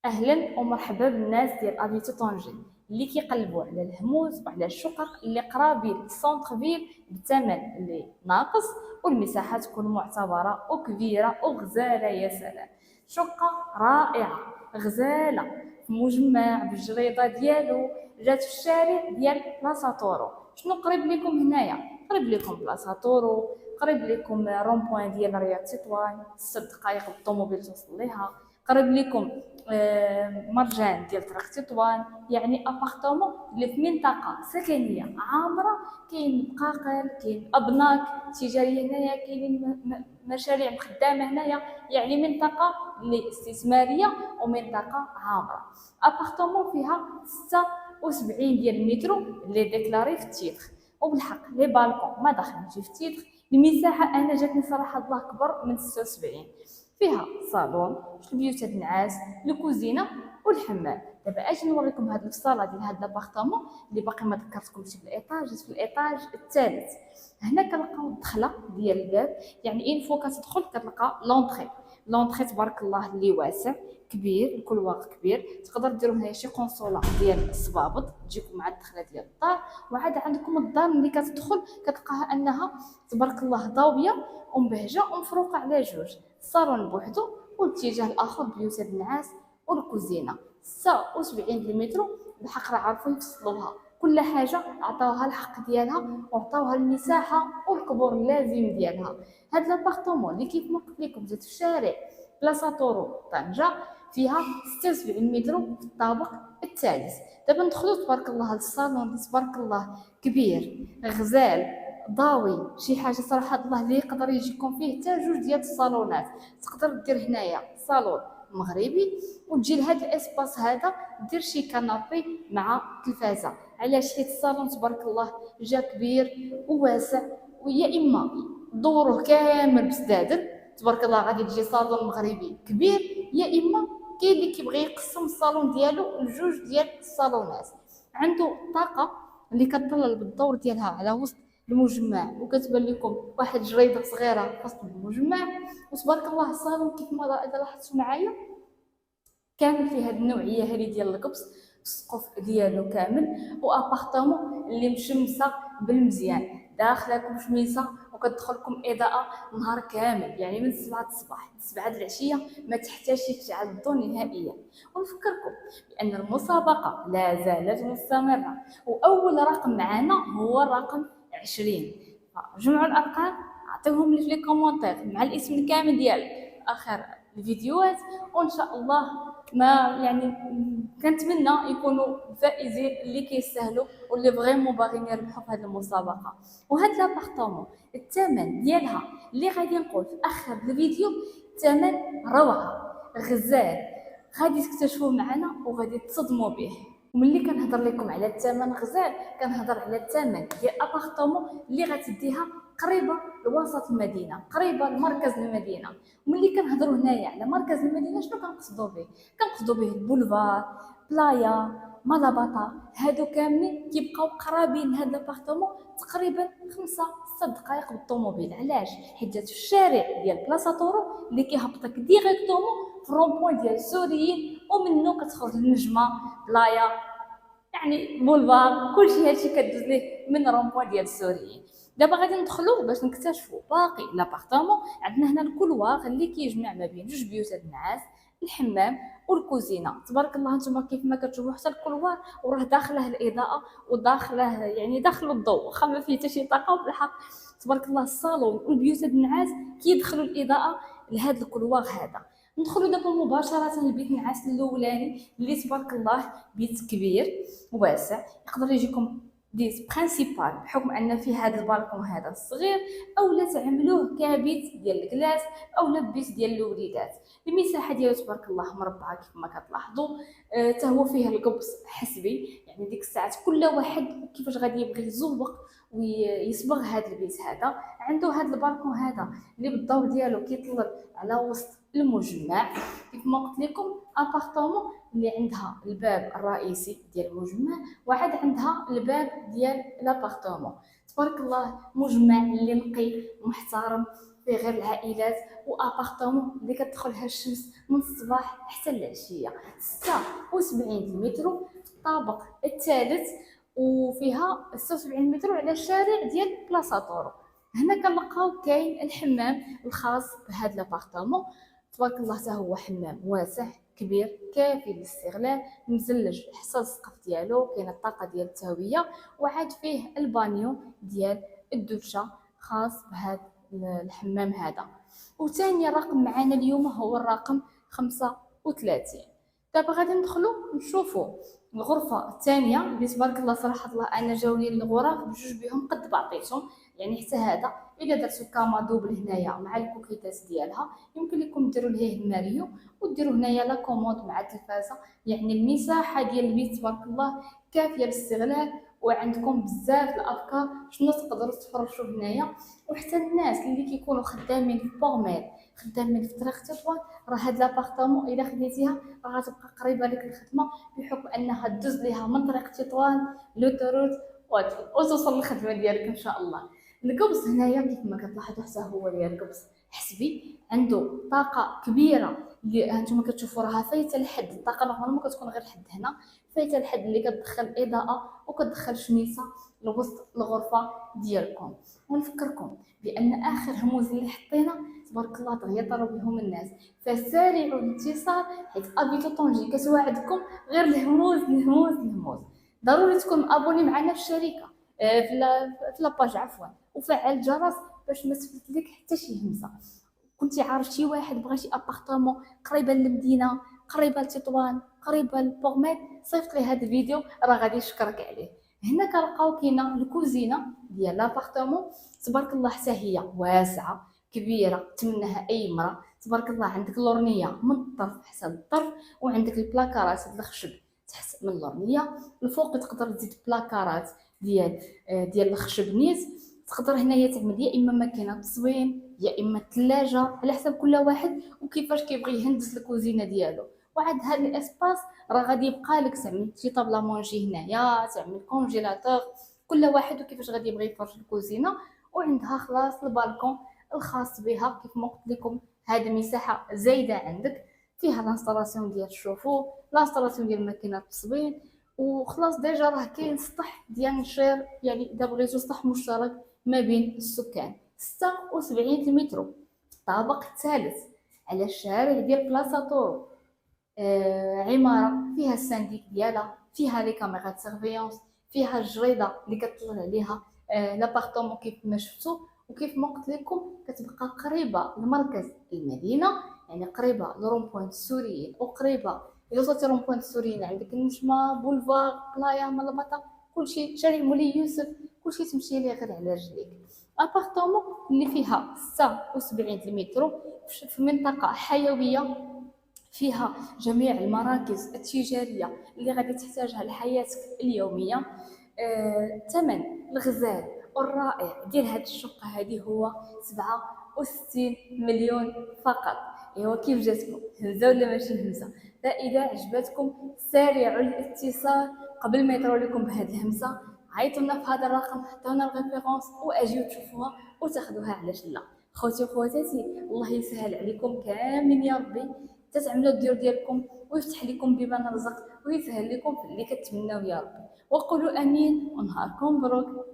اهلا ومرحبا بالناس ديال ابيتو طنجة اللي كيقلبوا على الهموز وعلى الشقق اللي قرابين للسونتر فيل بثمن اللي ناقص، والمساحه تكون معتبره وكبيره وغزاله. يا سلام، شقه رائعه غزاله في مجمع بالجريده ديالو، جات في الشارع ديال بلاصه طورو. شنو قريب لكم هنايا؟ قريب لكم بلاصه طورو، قريب لكم رون بوين ديال رياض تطوان، 6 دقائق بالطوموبيل توصل ليها. قريب لكم مرجان ديال طريق تطوان، يعني ابارتومون اللي في منطقه سكنيه عامره. كاين بقاقل، كاين ابناك تجاريه هنايا، كاينين مشاريع خدامه هنايا، يعني منطقه اللي استثماريه ومنطقه عامره. ابارتومون فيها 76 ديال المترو اللي ديكلاري في التيتر، وبالحق لي بالكون ما داخلينش في التيتر. المساحه انا جاتني صراحه الله اكبر من 76. فيها صالون، البيوت النعاس، الكوزينه والحمام. دابا اجي نوريكم هاد الصاله ديال هاد لابارتامون اللي باقي ما ذكرتكمش في الايطاج. في الايطاج الثالث هنا كنلقاو الدخله ديال الباب، يعني اين فوا كتدخل كتلقى لونطري تبارك الله اللي واسع كبير، الكولوار كبير. تقدر ديروا هنايا شي كونسولا ديال الصبابط تجيكم مع الدخله ديال الدار. وعاد عندكم الدار ملي كتدخل كتلقاها انها تبارك الله ضاويه ومبهجه ومفروقه على جوج، الصالون بوحدو والاتجاه الاخر بيوت النعاس والكوزينه. 76 المترو، الحق راه عرفوا يفصلوها، كل حاجه عطاوها الحق ديالها وعطاوها المساحه والكبر اللازم ديالها. هاد لابارتومون اللي كيف ما قلت لكم جات في الشارع بلاصه طورو طنجه، فيها 76 مترو في الطابق الثالث. دابا ندخلوا تبارك الله للصالون اللي تبارك الله كبير غزال ضاوي، شي حاجه صراحه الله اللي يقدر يجيكم فيه حتى جوج ديال الصالونات. تقدر دير هنايا صالون مغربي وتجي لهاد الاسباس هذا دير شي كنابي مع تلفازه. علاش؟ حيت الصالون تبارك الله جا كبير وواسع، ويا اما دوره كامل بسدادن تبارك الله غادي تجي صالون مغربي كبير، يا اما كاين اللي كيبغي يقسم الصالون ديالو لجوج ديال الصالونات. عنده طاقه اللي كتطلل بالدور ديالها على وسط المجمع، وكتبان لكم واحد جريده صغيره في وسط المجمع. وتبارك الله الصالون كيف ما لاحظتوا معايا كامل فيه هاد النوعيه هذه ديال القبص، السقف ديالو كامل، وابارتامون اللي مشمسه بالمزيان، داخلكم شميسه وكتدخلكم اضاءه نهار كامل، يعني من 7 الصباح ل 7 العشيه ما تحتاجش تشعل الضوء نهائيا. ونفكركم بان المسابقه لا زالت مستمره، واول رقم معنا هو الرقم 20. جمعوا الارقام، اعطيهم لي في لي كومونتير مع الاسم الكامل ديال اخر الفيديوهات، وان شاء الله ما يعني كنتمنى يكونوا الفائزين اللي كيستاهلوا واللي فريمون باغيين يربحوا في هذه المسابقه. وهاد لابارتومون الثمن ديالها اللي غادي نقول في اخر الفيديو، الثمن روعه غزال، غادي تكتشفوه معنا وغادي تصدموا به. وملي كنهضر لكم على الثمن غزال كنهضر على الثمن ديال ابارتومون اللي غتديها قريبه لوسط المدينه، قريبه لمركز المدينه. وملي كنهضروا هنايا على مركز المدينه شنو كنقصدوا به؟ كنقصدوا به البولفار، بلايا، مالاباطا، هادو كاملين كيبقاو قرابين لهاد لابارتومون تقريبا 5-6 دقائق بالطوموبيل. علاش؟ حيت جات في الشارع ديال بلاصه طورو اللي كيهبطك ديريكتومون في الرومبوين ديال السوريين، ومنه كتخرج للنجمه، بلايا، يعني بولفار، كلشي هادشي كدوز ليه من رومبوين ديال السوريين. دابا غادي ندخلوا باش نكتشفوا باقي لابارتامون. عندنا هنا الكولوار اللي كيجمع ما بين جوج بيوت النعاس، الحمام والكوزينه. تبارك الله نتوما كيف ما كتشوفوا حتى الكولوار وراه داخله الاضاءه وداخله يعني داخل الضوء، واخا ما فيه حتى شي طاقه. بالحق تبارك الله الصالون والبيوت النعاس كيدخلوا الاضاءه لهذا الكولوار هذا. ندخلوا دابا مباشره لبيت النعاس الاولاني اللي تبارك الله بيت كبير واسع، يقدر يجيكم ديت برينسيبال بحكم ان فيه هذا البالكون هذا الصغير، اولا تعملوه كبيت ديال الكلاس اولا بيت ديال الوليدات. المساحه ديالو تبارك الله مربعه كيف ما كتلاحظوا. حتى هو فيه القبص حسبي، يعني ديك الساعات كل واحد كيفاش غادي يبغي يزوق ويصبغ هذا البيت هذا. عنده هذا البالكون هذا اللي بالدور ديالو كيطلب على وسط المجمع. كيف ما قلت لكم ابارتومون اللي عندها الباب الرئيسي ديال المجمع، وعاد عندها الباب ديال لابارتومون. تبارك الله مجمع اللي نقي محترم فيه غير العائلات، وابارتمون اللي كتدخلها الشمس من الصباح حتى العشيه. 76 متر في الطابق الثالث، وفيها 76 متر على الشارع ديال بلاصه طورو. هنا كنلقاو كاين الحمام الخاص بهذا الابارتمون. تبارك الله حتى هو حمام واسع كبير كافي للاستغلال، مزلج حتى السقف ديالو، كاينه الطاقه ديال التهويه، وعاد فيه البانيو ديال الدوشه خاص بهذا الحمام هذا. وثاني رقم معنا اليوم هو الرقم 35. دابا غادي ندخلوا نشوفوا الغرفه الثانيه اللي تبارك الله صراحه الله انا جاوني الغرف بجوج بهم قد بعطيتهم. يعني حتى هذا الا درتو كاما دوبل هنايا مع الكوكيتات ديالها، يمكن لكم ديروا ليه الماريو وديروا هنايا لا كوموند مع التلفازه. يعني المساحه ديال البيت تبارك الله كافيه للاستغلال، وعندكم بزاف الافكار شنو تقدروا تفرشوا هنايا. وحتى الناس اللي كيكونوا خدامين في بورميل، خدامين في طريق تطوان، راه هاد لابارتامون الا خديتيها راه غتبقى قريبه لك الخدمه، بحكم انها دوز ليها من طريق تطوان لوتوروت وتوصل للخدمه ديالك ان شاء الله. القبص هنايا كيف ما كتلاحظوا حتى هو ديال القبص حسبي، عنده طاقه كبيره اللي هانتوما كتشوفوا راها فايته لحد الطاقه، نورمالمون كتكون غير لحد هنا، فايته لحد اللي كتدخل اضاءه وكتدخل شميسه لوسط الغرفه ديالكم. ونفكركم بان اخر رموز اللي حطينا تبارك الله تغيطروا بهم الناس، فسارعوا الاتصال حيت ابيتو طونجي كتواعدكم غير الهموز الهموز الهموز. ضروري تكون ابوني معنا في الشركه، في لاباج عفوا، وفعل الجرس باش ما تفوت لك حتى شي همزه. كنتي عارف شي واحد بغى شي ابارتمون قريبه للمدينه، قريبه لتطوان، قريبه لبورميد، صيفط ليه هذا الفيديو راه غادي يشكرك عليه. هنا كنلقاو كاينه الكوزينه ديال لابارتمون تبارك الله حتى هي واسعه كبيره تمنها اي امراه. تبارك الله عندك لورنيه من الطرف حتى للطرف، وعندك البلاكارات الخشب تحت من اللورنيه. الفوق تقدر تزيد بلاكارات ديال الخشب نيز. تقدر هنايا تعمل يا اما ماكينه تصوين يا اما ثلاجه على حسب كل واحد وكيفاش كيبغي يهندس الكوزينه ديالو. وعاد هذا الاسباس راه غادي يبقى لك تعمل شي طابله مونجي هنايا، تعمل كونجيلاتور، كل واحد وكيفاش غادي يبغي يفرش الكوزينه. وعندها خلاص البالكون الخاص بها كيف ما قلت لكم. هذه مساحه زايده عندك، فيها لانستالاسيون ديال الشوفو، لانستالاسيون ديال ماكينه التصوين، وخلاص ديجا راه كاين سطح ديال النشير. يعني اذا بغيتو سطح مشترك ما بين السكان. 76 متر الطابق الثالث على الشارع ديال بلاصه طورو. عماره فيها السانديك ديالها، فيها لي كاميرات سيرفيونس، فيها الجريده اللي كتطلع عليها لابارتومون كيف ما شفتوا. وكيف ما قلت لكم كتبقى قريبه لمركز المدينه، يعني قريبه لروم بوينت السوريين، وقريبه الا وصلتي روم بوينت السوريين عندك النجمه، بولفار، بلايا، ملبطه، كلشي شارع مولاي يوسف، كلشي تمشي ليه غير على رجليك. ابارتومون اللي فيها 76 متر في منطقه حيويه، فيها جميع المراكز التجاريه اللي غادي تحتاجها لحياتك اليوميه. ثمن الغزال الرائع ديال هذه الشقه هذه هو 67 مليون فقط. ايوا كيف جاتكم؟ همزه ولا ماشي همزه؟ فاذا عجبتكم سارعوا الاتصال قبل ما يطروا لكم بهذه الهمزه. عيطوا لنا في هذا الرقم، عطونا الريفيرونس واجيو تشوفوها وتاخذوها. علاش لا؟ خوتي وخواتاتي الله يسهل عليكم كاملين يا ربي، تتعملوا الديور ديالكم ويفتح لكم بيبان الرزق ويسهل لكم في اللي كتمناو يا ربي. وقولوا امين ونهاركم مبروك.